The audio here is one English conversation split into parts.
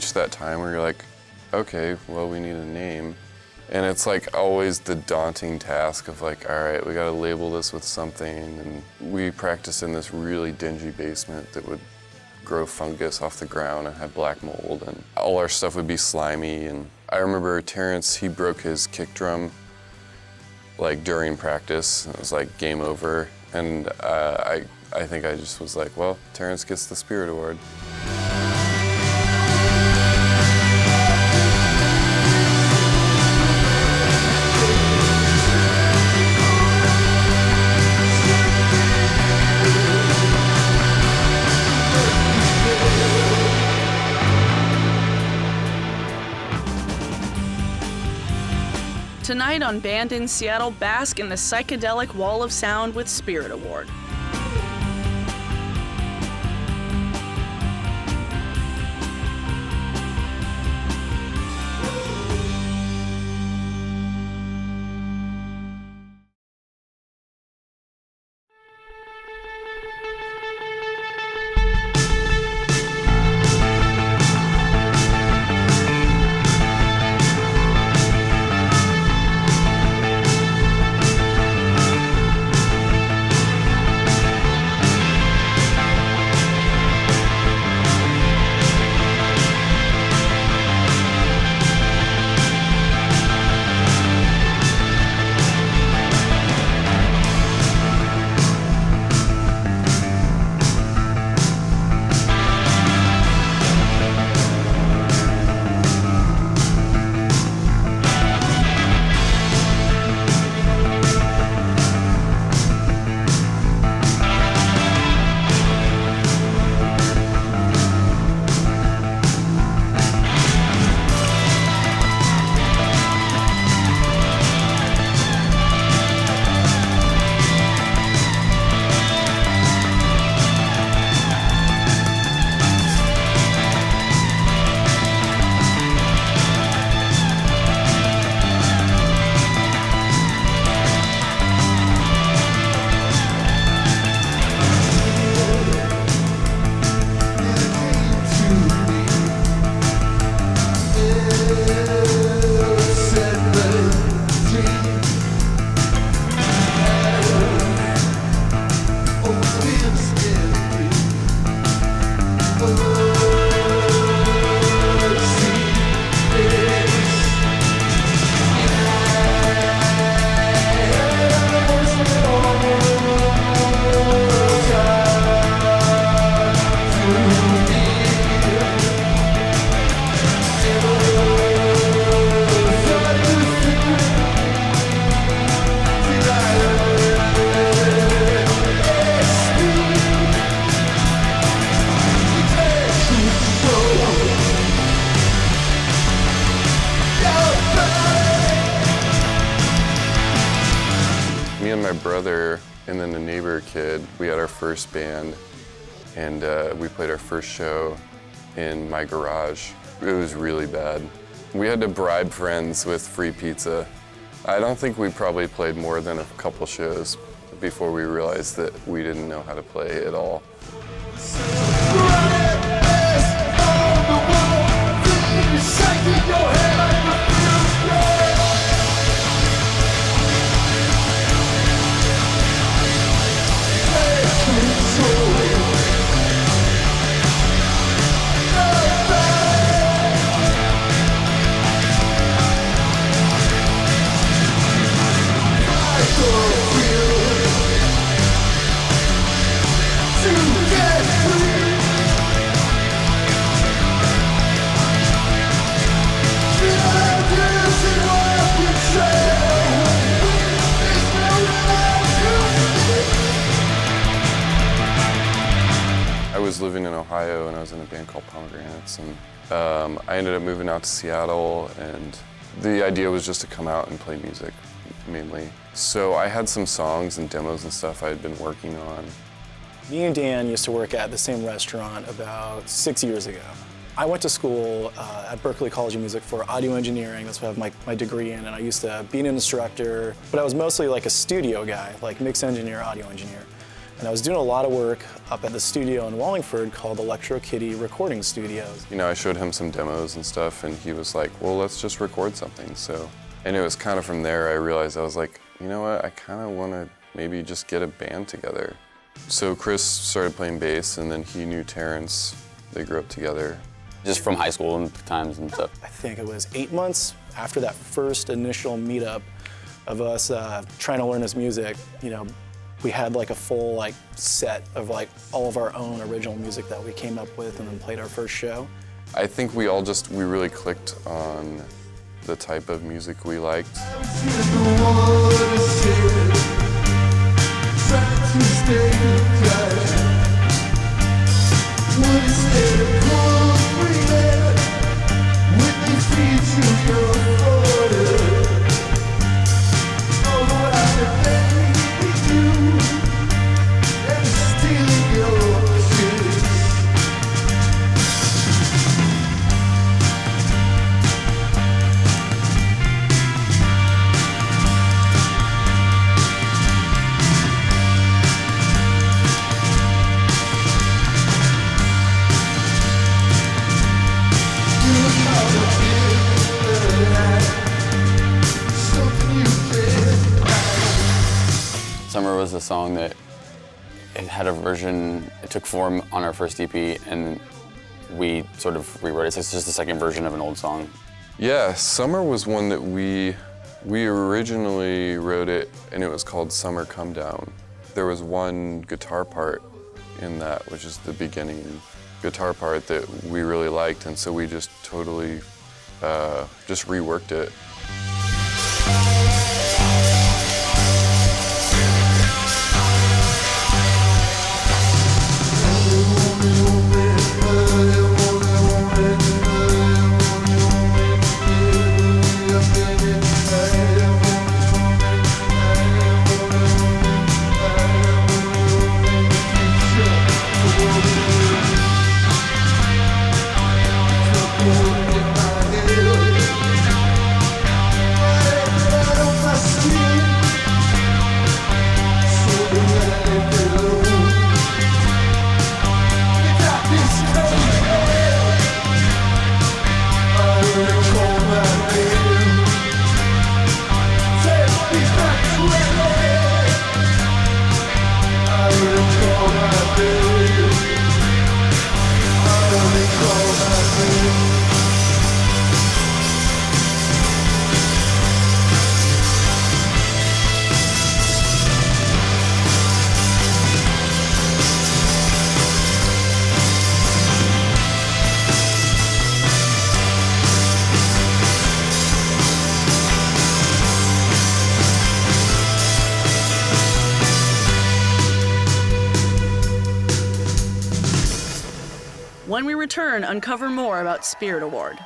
reached that time where you're like, okay, well, we need a name. And it's like always the daunting task of like, all right, we gotta label this with something. And we practiced in this really dingy basement that would grow fungus off the ground and have black mold, and all our stuff would be slimy. And I remember Terrence, he broke his kick drum like during practice. It was like game over. And I think I just was like, well, Terrence gets the Spirit Award. Tonight on Band in Seattle, bask in the psychedelic wall of sound with Spirit Award. Me and my brother and then a neighbor kid, we had our first band, and we played our first show in my garage. It was really bad. We had to bribe friends with free pizza. I don't think we probably played more than a couple shows before we realized that we didn't know how to play at all. I was living in Ohio and I was in a band called Pomegranates, and I ended up moving out to Seattle, and the idea was just to come out and play music mainly. So I had some songs and demos and stuff I had been working on. Me and Dan used to work at the same restaurant about 6 years ago. I went to school at Berklee College of Music for audio engineering. That's what I have my degree in, and I used to be an instructor, but I was mostly like a studio guy, like mix engineer, audio engineer. And I was doing a lot of work up at the studio in Wallingford called Electro Kitty Recording Studios. You know, I showed him some demos and stuff, and he was like, well, let's just record something. And it was kind of from there I realized, I was like, you know what, I kind of want to maybe just get a band together. So Chris started playing bass, and then he knew Terrence. They grew up together. Just from high school and times and stuff. I think it was 8 months after that first initial meetup of us trying to learn his music, you know, we had like a full like set of like all of our own original music that we came up with and then played our first show. I think we really clicked on the type of music we liked. Summer was a song that it had a version, it took form on our first EP, and we sort of rewrote it. It's just the second version of an old song. Yeah, Summer was one that we originally wrote it, and it was called Summer Come Down. There was one guitar part in that, which is the beginning guitar part that we really liked, and so we just totally just reworked it. When we return, uncover more about Spirit Award.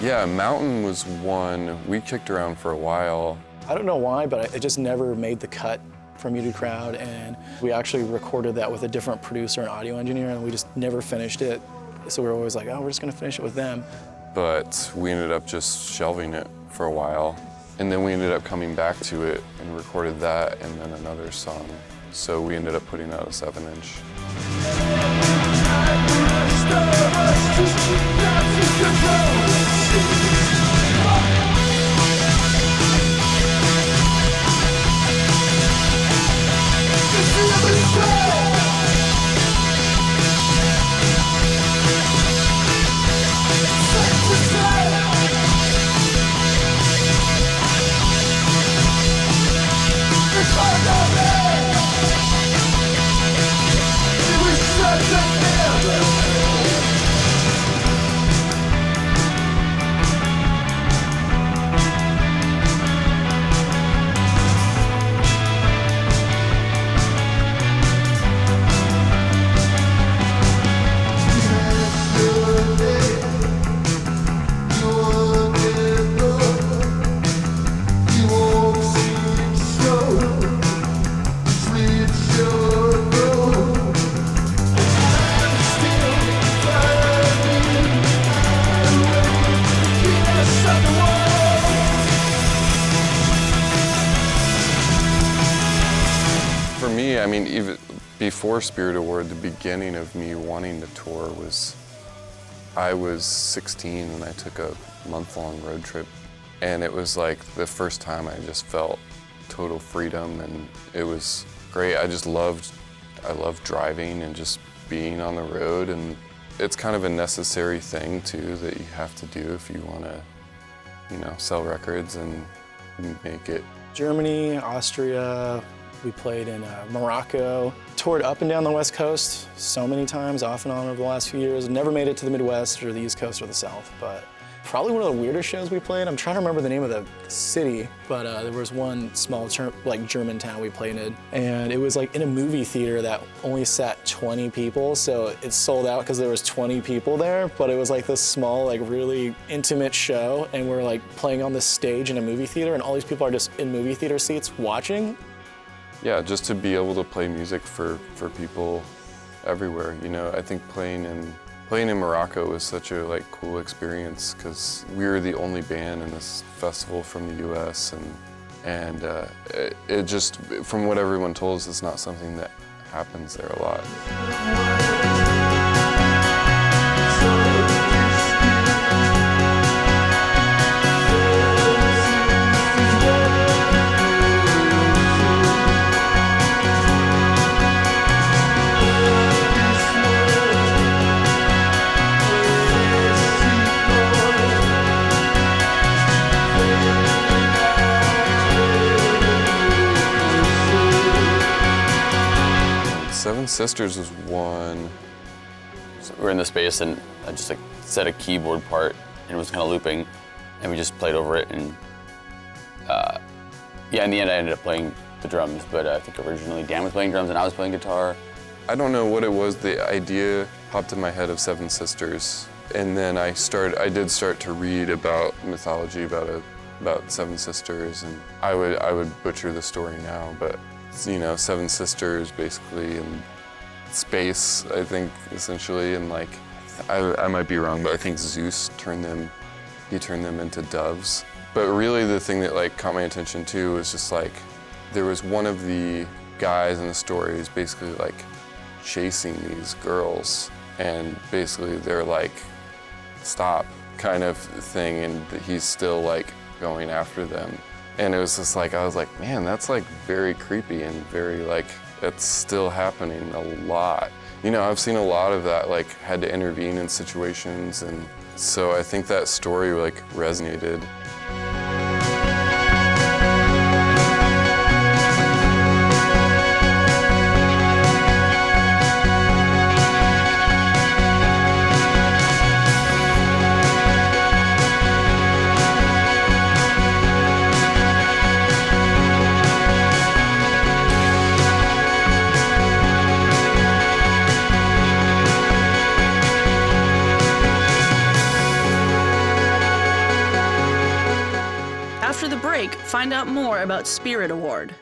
Yeah, Mountain was one we kicked around for a while. I don't know why, but it just never made the cut for Muted Crowd, and we actually recorded that with a different producer and audio engineer, and we just never finished it. So we were always like, oh, we're just gonna finish it with them. But we ended up just shelving it for a while. And then we ended up coming back to it and recorded that and then another song. So we ended up putting out a 7-inch. me, I mean, even before Spirit Award, the beginning of me wanting to tour was, I was 16 and I took a month-long road trip. And it was like the first time I just felt total freedom, and it was great. I loved driving and just being on the road, and it's kind of a necessary thing too that you have to do if you want to, you know, sell records and make it. Germany, Austria, we played in Morocco, toured up and down the West Coast so many times, off and on over the last few years. Never made it to the Midwest or the East Coast or the South, but probably one of the weirdest shows we played. I'm trying to remember the name of the city, but there was one small German town we played in, and it was like in a movie theater that only sat 20 people, so it sold out because there was 20 people there, but it was like this small, like really intimate show, and we're like playing on this stage in a movie theater, and all these people are just in movie theater seats watching. Yeah, just to be able to play music for people everywhere. You know, I think playing in Morocco was such a like cool experience because we were the only band in this festival from the U.S. and it just, from what everyone told us, it's not something that happens there a lot. Seven Sisters was one. So we were in the space and I just like set a keyboard part and it was kind of looping, and we just played over it, and yeah, in the end I ended up playing the drums, but I think originally Dan was playing drums and I was playing guitar. I don't know what it was, the idea popped in my head of Seven Sisters, and then I did start to read about mythology about Seven Sisters, and I would butcher the story now, but you know, Seven Sisters basically in space, I think, essentially, and like, I might be wrong, but I think Zeus turned them into doves. But really the thing that like caught my attention too was just like, there was one of the guys in the story who's basically like chasing these girls, and basically they're like, stop, kind of thing, and he's still like going after them. And it was just like, I was like, man, that's like very creepy and very like, it's still happening a lot. You know, I've seen a lot of that, like had to intervene in situations, and so I think that story like resonated. After the break, find out more about Spirit Award.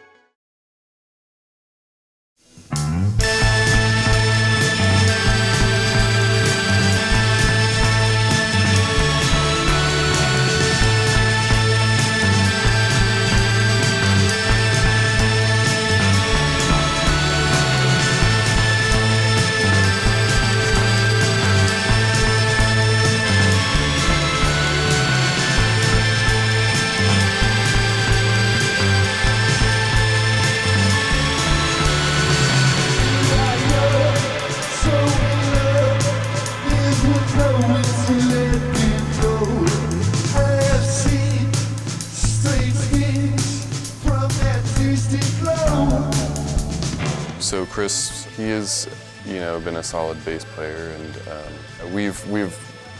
So Chris, he has, you know, been a solid bass player, and we've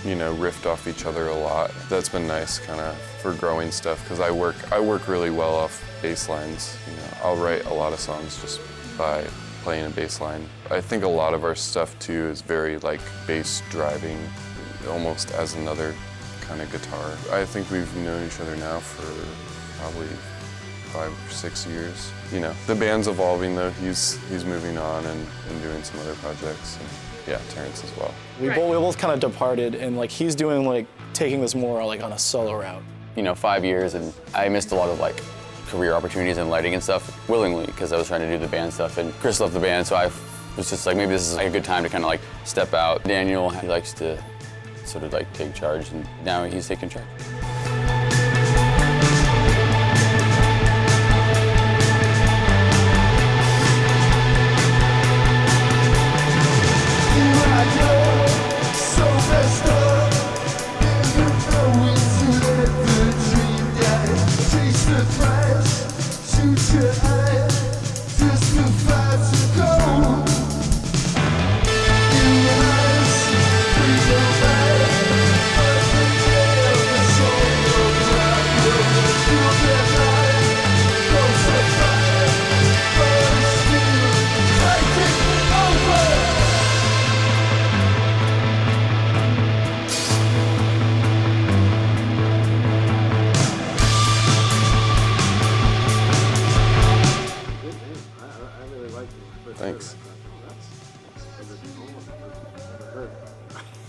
you know, riffed off each other a lot. That's been nice, kind of for growing stuff, because I work really well off bass lines. You know, I'll write a lot of songs just by playing a bass line. I think a lot of our stuff too is very like bass driving, almost as another kind of guitar. I think we've known each other now for probably 5 or 6 years. You know, the band's evolving though. He's moving on and doing some other projects. And yeah, Terrence as well. We both kind of departed, and like he's doing like taking this more like on a solo route. You know, 5 years, and I missed a lot of like career opportunities in lighting and stuff willingly because I was trying to do the band stuff. And Chris loved the band, so I was just like, maybe this is a good time to kind of like step out. Daniel, he likes to sort of like take charge, and now he's taking charge. Thanks.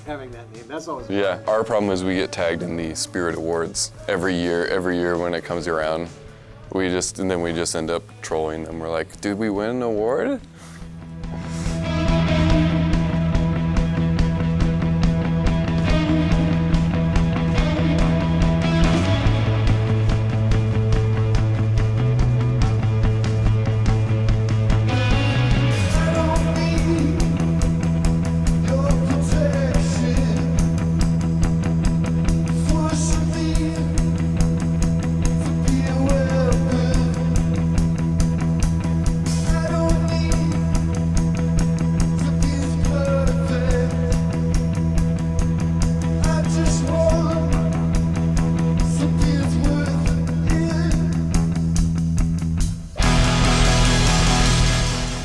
Having that name, that's always Yeah, our problem is we get tagged in the Spirit Awards every year when it comes around. We just end up trolling them. We're like, did we win an award?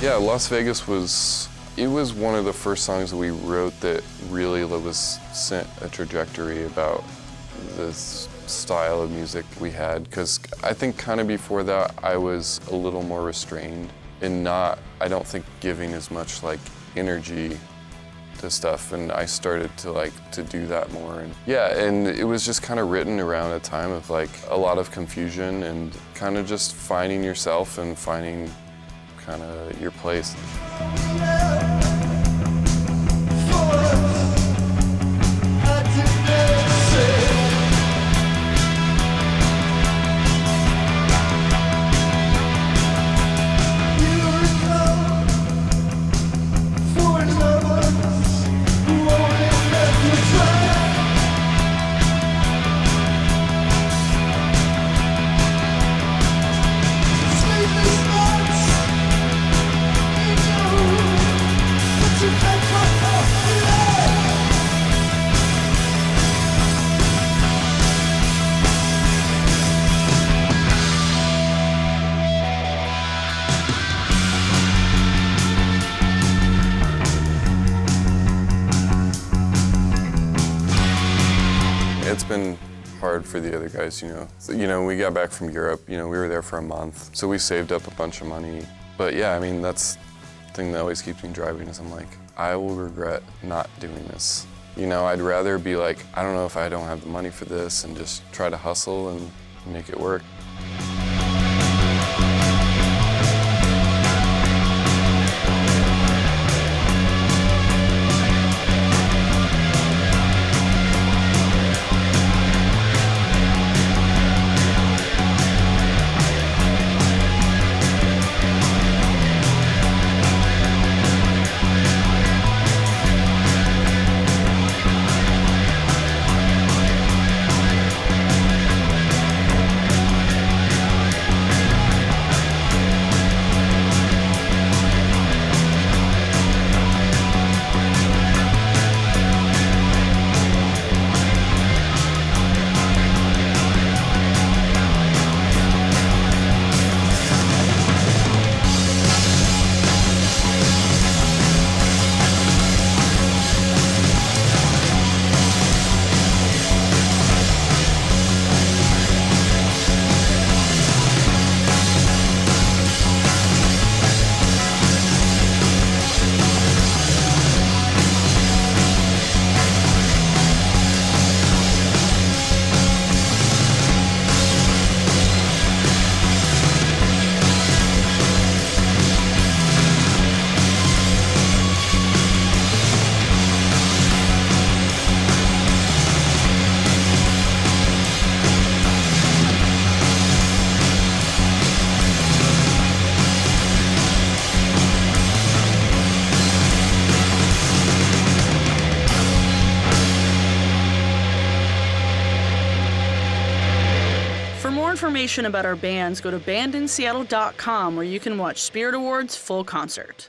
Yeah, Las Vegas was one of the first songs that we wrote that really was sent a trajectory about this style of music we had. Because I think kind of before that, I was a little more restrained and I don't think giving as much like energy to stuff, and I started to do that more. And yeah, and it was just kind of written around a time of like a lot of confusion and kind of just finding yourself and finding kind of your place. It's been hard for the other guys, you know. So, we got back from Europe, we were there for a month, so we saved up a bunch of money. But yeah, I mean, that's the thing that always keeps me driving is I'm like, I will regret not doing this. I'd rather be like, I don't know if I don't have the money for this and just try to hustle and make it work. information about our bands, go to bandinseattle.com where you can watch Spirit Awards full concert.